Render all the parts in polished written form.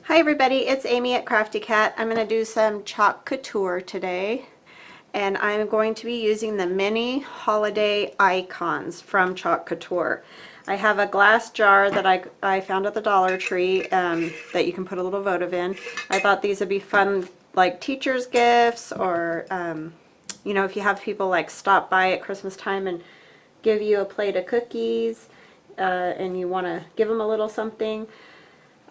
Hi everybody, it's Amy at Crafty Cat. I'm going to do some Chalk Couture today, and I'm going to be using the mini holiday icons from Chalk Couture. I have a glass jar that I found at the Dollar Tree that you can put a little votive in. I thought these would be fun, like teachers' gifts, or you know, if you have people like stop by at Christmas time and give you a plate of cookies and you want to give them a little something.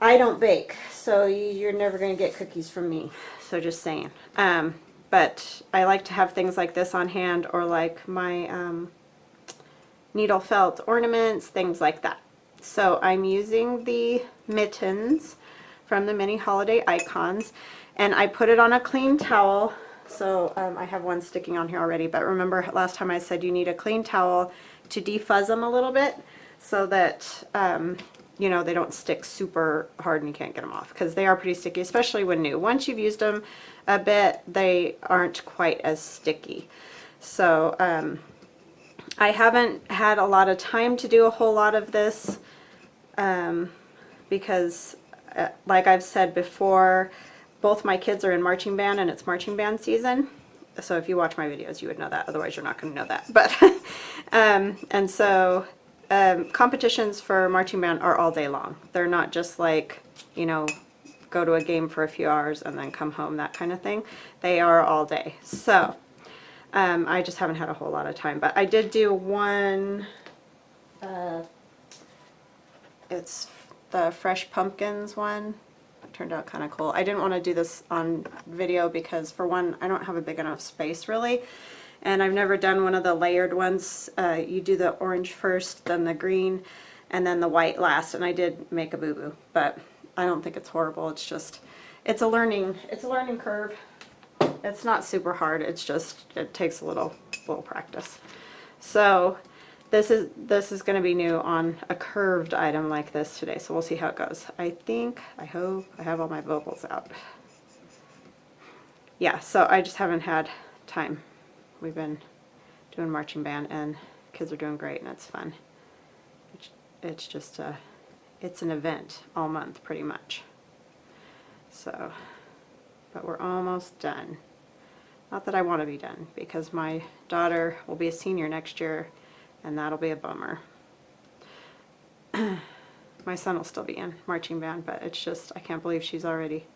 I don't bake, so you're never going to get cookies from me, so just saying. But I like to have things like this on hand, or like my needle felt ornaments, things like that. So I'm using the mittens from the mini holiday icons, and I put it on a clean towel. So I have one sticking on here already, but remember last time I said you need a clean towel to defuzz them a little bit so that you know, they don't stick super hard and you can't get them off, because they are pretty sticky, especially when new. Once you've used them a bit, they aren't quite as sticky. So I haven't had a lot of time to do a whole lot of this because like I've said before, both my kids are in marching band and it's marching band season. So if you watch my videos, you would know that. Otherwise, you're not going to know that. But and so competitions for marching band are all day long. They're not just like, you know, go to a game for a few hours and then come home, that kind of thing. They are all day. So I just haven't had a whole lot of time. But I did do one, it's the Fresh Pumpkins one. It turned out kind of cool. I didn't want to do this on video because, for one, I don't have a big enough space really. And I've never done one of the layered ones. You do the orange first, then the green, and then the white last. And I did make a boo-boo, but I don't think it's horrible. It's just, it's a learning curve. It's not super hard. It's just, it takes a little practice. So this is going to be new on a curved item like this today. So we'll see how it goes. I hope I have all my vocals out. Yeah, so I just haven't had time. We've been doing marching band and kids are doing great and it's fun. It's just it's an event all month pretty much. So, but we're almost done. Not that I want to be done, because my daughter will be a senior next year and that'll be a bummer. My son will still be in marching band, but it's just, I can't believe she's already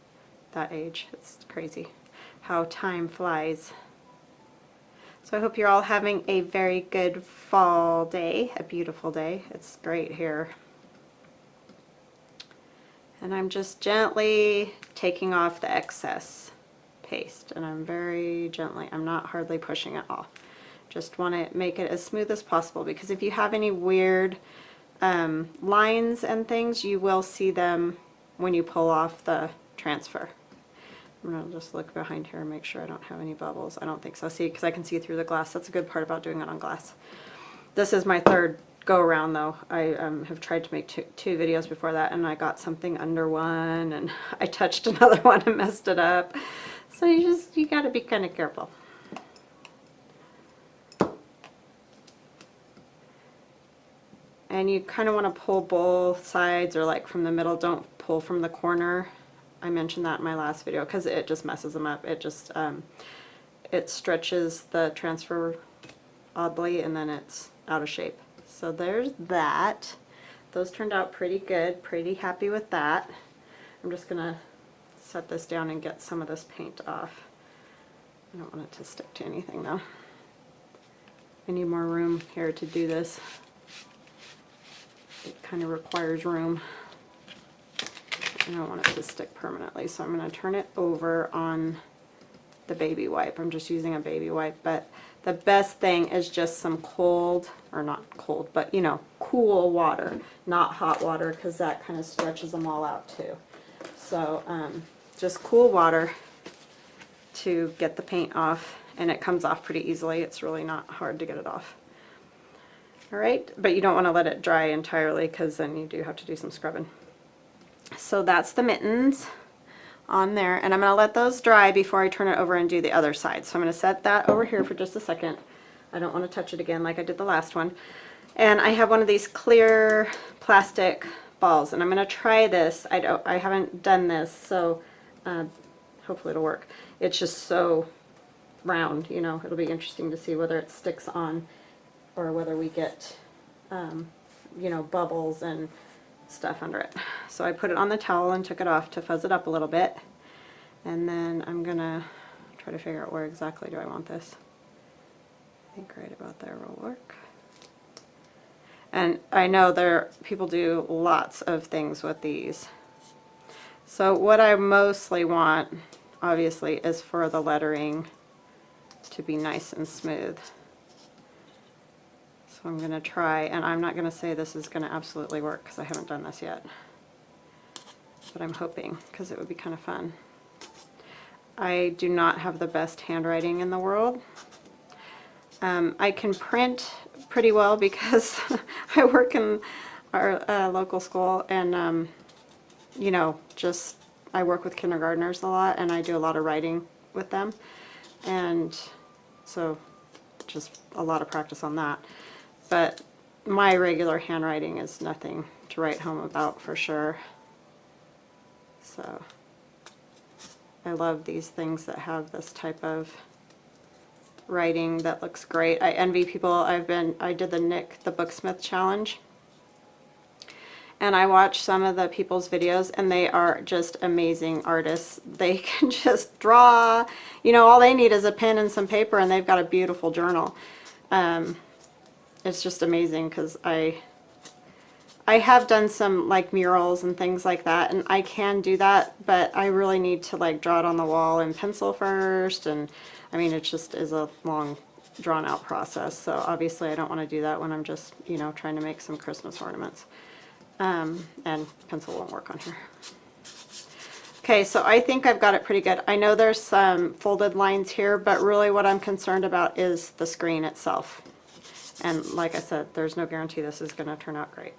that age. It's crazy how time flies. So I hope you're all having a very good fall day, a beautiful day. It's great here. And I'm just gently taking off the excess paste, and I'm very gently, I'm not hardly pushing it off. Just want to make it as smooth as possible, because if you have any weird lines and things, you will see them when you pull off the transfer. I'm going to just look behind here and make sure I don't have any bubbles. I don't think so. See, because I can see through the glass. That's a good part about doing it on glass. This is my third go around though. I have tried to make two videos before that, and I got something under one and I touched another one and messed it up. So you got to be kind of careful. And you kind of want to pull both sides, or like from the middle. Don't pull from the corner. I mentioned that in my last video because it just messes them up. It just it stretches the transfer oddly and then it's out of shape. So there's that. Those turned out pretty good. Pretty happy with that. I'm just gonna set this down and get some of this paint off. I don't want it to stick to anything though. I need more room here to do this. It kind of requires room. I don't want it to stick permanently, so I'm going to turn it over on the baby wipe. I'm just using a baby wipe, but the best thing is just some cold, or not cold, but you know, cool water, not hot water, because that kind of stretches them all out too. So just cool water to get the paint off, and it comes off pretty easily. It's really not hard to get it off. Alright, but you don't want to let it dry entirely, because then you do have to do some scrubbing. So that's the mittens on there, and I'm going to let those dry before I turn it over and do the other side. So I'm going to set that over here for just a second. I don't want to touch it again like I did the last one. And I have one of these clear plastic balls, and I'm going to try this. I haven't done this, so hopefully it'll work. It's just so round, you know, it'll be interesting to see whether it sticks on or whether we get, you know, bubbles and stuff under it. So I put it on the towel and took it off to fuzz it up a little bit, and then I'm going to try to figure out where exactly do I want this. I think right about there will work. And I know people do lots of things with these. So what I mostly want, obviously, is for the lettering to be nice and smooth. So I'm going to try, and I'm not going to say this is going to absolutely work because I haven't done this yet. But I'm hoping, because it would be kind of fun. I do not have the best handwriting in the world. I can print pretty well because I work in our local school, and you know, just I work with kindergartners a lot, and I do a lot of writing with them, and so just a lot of practice on that. But my regular handwriting is nothing to write home about, for sure. So I love these things that have this type of writing that looks great. I envy people. I did the Nick the Booksmith challenge, and I watched some of the people's videos, and they are just amazing artists. They can just draw, you know, all they need is a pen and some paper, and they've got a beautiful journal. It's just amazing, because I have done some like murals and things like that, and I can do that, but I really need to like draw it on the wall in pencil first, and I mean, it just is a long, drawn-out process, so obviously I don't want to do that when I'm just, you know, trying to make some Christmas ornaments. And pencil won't work on here. Okay, so I think I've got it pretty good. I know there's some folded lines here, but really what I'm concerned about is the screen itself. And like I said, there's no guarantee this is going to turn out great.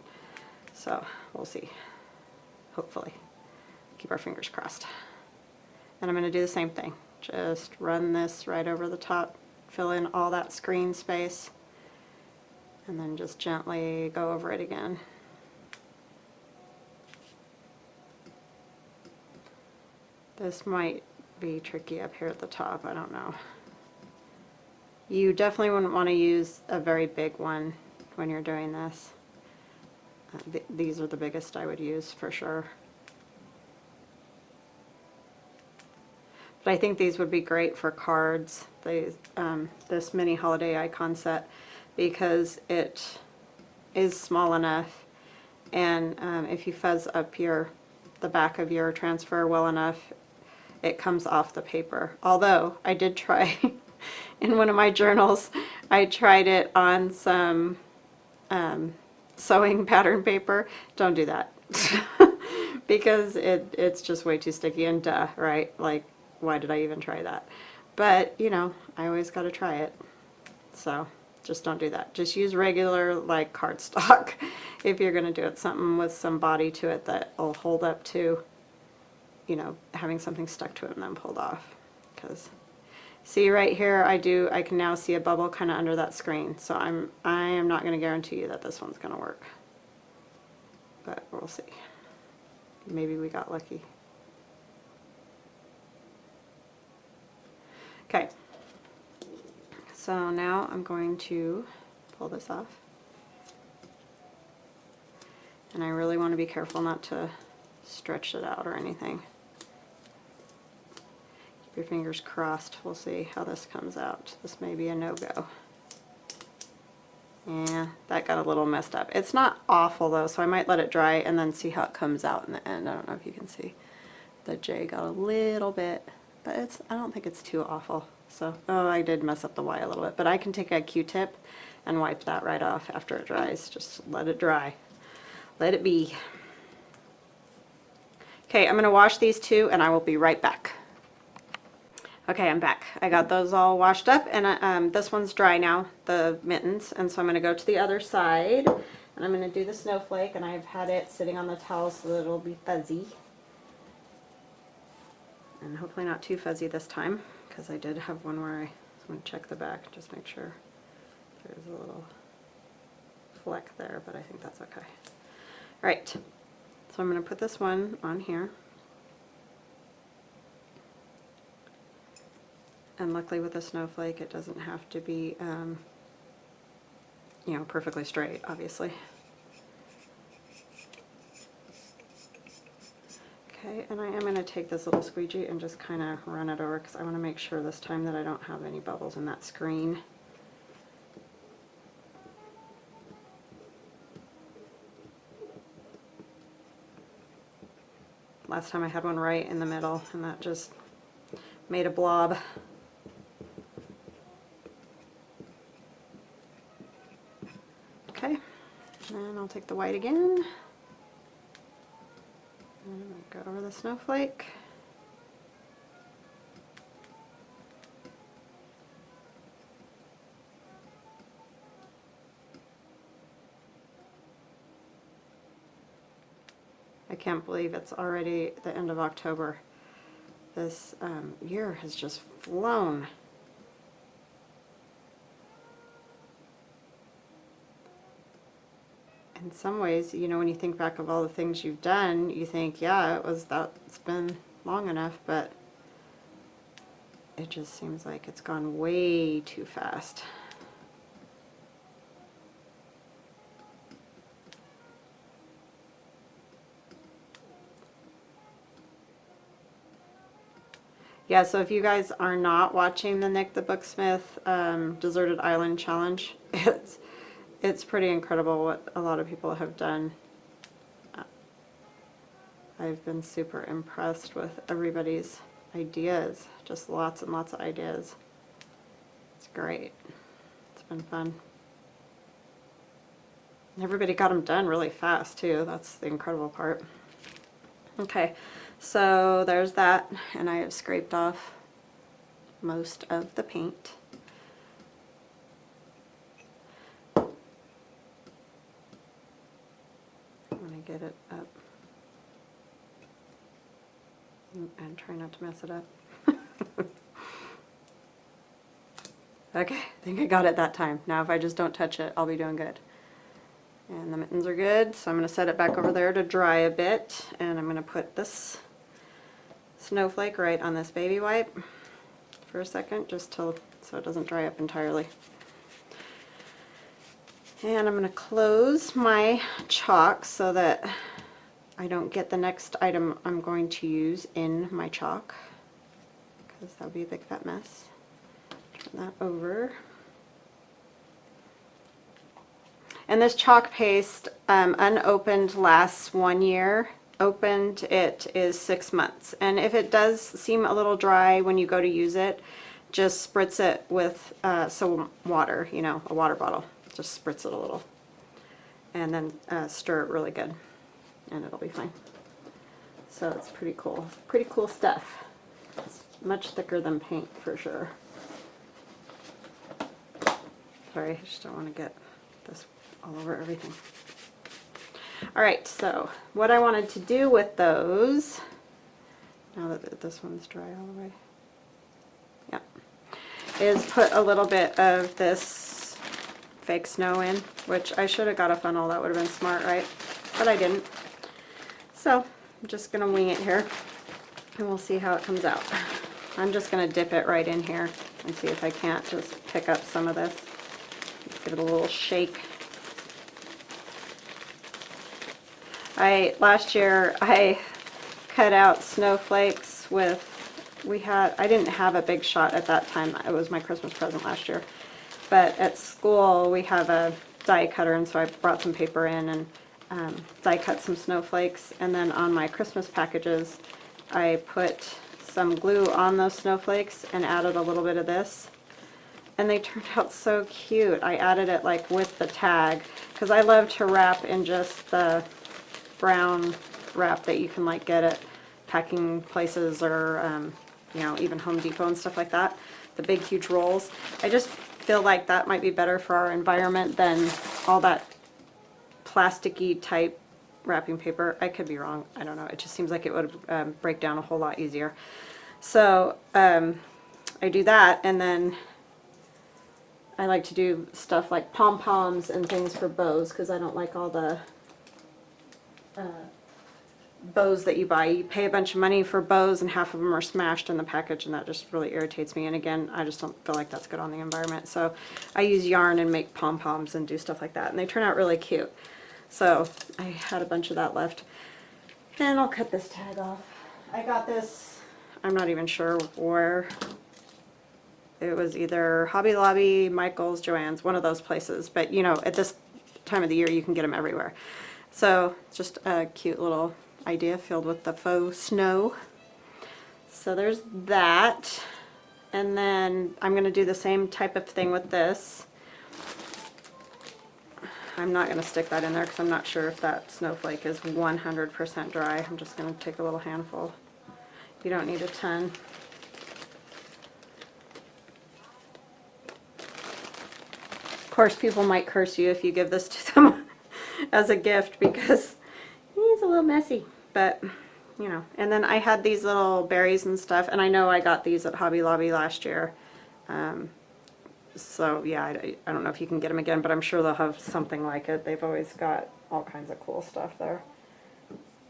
So we'll see. Hopefully. Keep our fingers crossed. And I'm going to do the same thing. Just run this right over the top, fill in all that screen space, and then just gently go over it again. This might be tricky up here at the top, I don't know. You definitely wouldn't want to use a very big one when you're doing this. These are the biggest I would use for sure. But I think these would be great for cards, this mini holiday icon set, because it is small enough, and if you fuzz up the back of your transfer well enough, it comes off the paper. Although I did try in one of my journals, I tried it on some sewing pattern paper. Don't do that because it's just way too sticky, and duh, right? Like, why did I even try that? But you know, I always got to try it, so just don't do that. Just use regular like cardstock if you're going to do it, something with some body to it that will hold up to, you know, having something stuck to it and then pulled off. Because see right here, I can now see a bubble kind of under that screen, so I am not going to guarantee you that this one's going to work, but we'll see. Maybe we got lucky. Okay, so now I'm going to pull this off, and I really want to be careful not to stretch it out or anything. Keep your fingers crossed. We'll see how this comes out. This may be a no-go. Yeah, that got a little messed up. It's not awful though, so I might let it dry and then see how it comes out in the end. I don't know if you can see. The J got a little bit, but I don't think it's too awful. So, oh, I did mess up the Y a little bit, but I can take a Q-tip and wipe that right off after it dries. Just let it dry. Let it be. Okay, I'm going to wash these two and I will be right back. Okay, I'm back. I got those all washed up, and this one's dry now, the mittens, and so I'm going to go to the other side, and I'm going to do the snowflake, and I've had it sitting on the towel so that it'll be fuzzy. And hopefully not too fuzzy this time, because I did have one where I'm going to check the back, just make sure there's a little fleck there, but I think that's okay. All right, So I'm going to put this one on here. And luckily with a snowflake it doesn't have to be, you know, perfectly straight, obviously. Okay, and I am going to take this little squeegee and just kind of run it over because I want to make sure this time that I don't have any bubbles in that screen. Last time I had one right in the middle and that just made a blob. Okay, and I'll take the white again. And go over the snowflake. I can't believe it's already the end of October. This year has just flown. In some ways, you know, when you think back of all the things you've done, you think, yeah, it's been long enough, but it just seems like it's gone way too fast. Yeah, so if you guys are not watching the Nick the Booksmith Deserted Island Challenge, it's pretty incredible what a lot of people have done. I've been super impressed with everybody's ideas, just lots and lots of ideas. It's great. It's been fun. Everybody got them done really fast too. That's the incredible part. Okay, so there's that, and I have scraped off most of the paint. I'm going to get it up and try not to mess it up. Okay, I think I got it that time. Now if I just don't touch it, I'll be doing good. And the mittens are good, so I'm going to set it back over there to dry a bit, and I'm going to put this snowflake right on this baby wipe for a second, just so it doesn't dry up entirely. And I'm going to close my chalk so that I don't get the next item I'm going to use in my chalk, because that would be a big fat mess. Turn that over. And this chalk paste, unopened, lasts 1 year. Opened, it is 6 months. And if it does seem a little dry when you go to use it, just spritz it with some water, you know, a water bottle. Just spritz it a little. And then stir it really good, and it'll be fine. So it's pretty cool. Pretty cool stuff. It's much thicker than paint for sure. Sorry, I just don't want to get this all over everything. Alright, so what I wanted to do with those, now that this one's dry all the way, yeah, is put a little bit of this fake snow in, which I should have got a funnel. That would have been smart, right? But I didn't. So I'm just going to wing it here, and we'll see how it comes out. I'm just going to dip it right in here and see if I can't just pick up some of this. Just give it a little shake. Last year I cut out snowflakes with, I didn't have a big shot at that time. It was my Christmas present last year. But at school we have a die cutter, and so I brought some paper in and die cut some snowflakes, and then on my Christmas packages I put some glue on those snowflakes and added a little bit of this, and they turned out so cute. I added it like with the tag, because I love to wrap in just the brown wrap that you can like get at packing places or you know, even Home Depot and stuff like that, the big huge rolls. I just feel like that might be better for our environment than all that plasticky type wrapping paper. I could be wrong, I don't know. It just seems like it would break down a whole lot easier. So I do that, and then I like to do stuff like pom-poms and things for bows, because I don't like all the bows that you buy. You pay a bunch of money for bows and half of them are smashed in the package, and that just really irritates me. And again, I just don't feel like that's good on the environment. So I use yarn and make pom-poms and do stuff like that, and they turn out really cute. So I had a bunch of that left. And I'll cut this tag off. I got this, I'm not even sure where. It was either Hobby Lobby, Michael's, Joann's, one of those places. But you know, at this time of the year you can get them everywhere. So just a cute little idea filled with the faux snow. So there's that. And then I'm going to do the same type of thing with this. I'm not going to stick that in there because I'm not sure if that snowflake is 100% dry. I'm just going to take a little handful. You don't need a ton. Of course, people might curse you if you give this to them as a gift because it's a little messy. But, you know, and then I had these little berries and stuff, and I know I got these at Hobby Lobby last year. So, yeah, I don't know if you can get them again, but I'm sure they'll have something like it. They've always got all kinds of cool stuff there.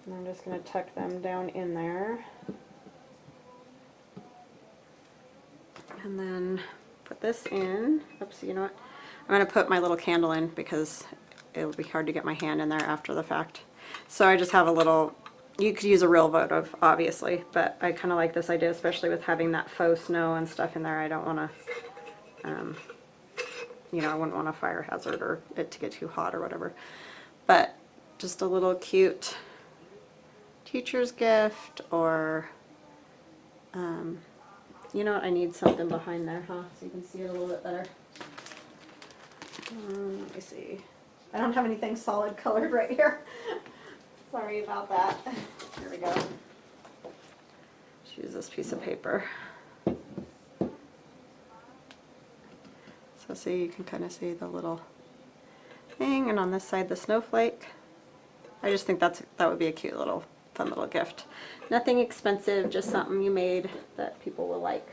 And I'm just going to tuck them down in there. And then put this in. Oops, you know what? I'm going to put my little candle in because it'll be hard to get my hand in there after the fact. So I just have a little, you could use a real votive, obviously, but I kind of like this idea, especially with having that faux snow and stuff in there. I don't want to, you know, I wouldn't want a fire hazard or it to get too hot or whatever. But just a little cute teacher's gift, or, you know what, I need something behind there, huh? So you can see it a little bit better. Let me see. I don't have anything solid colored right here. Sorry about that. Here we go. Let's use this piece of paper. So see, you can kind of see the little thing, and on this side the snowflake. I just think that would be a cute little, fun little gift. Nothing expensive, just something you made that people will like.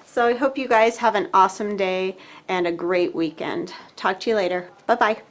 So I hope you guys have an awesome day and a great weekend. Talk to you later. Bye-bye.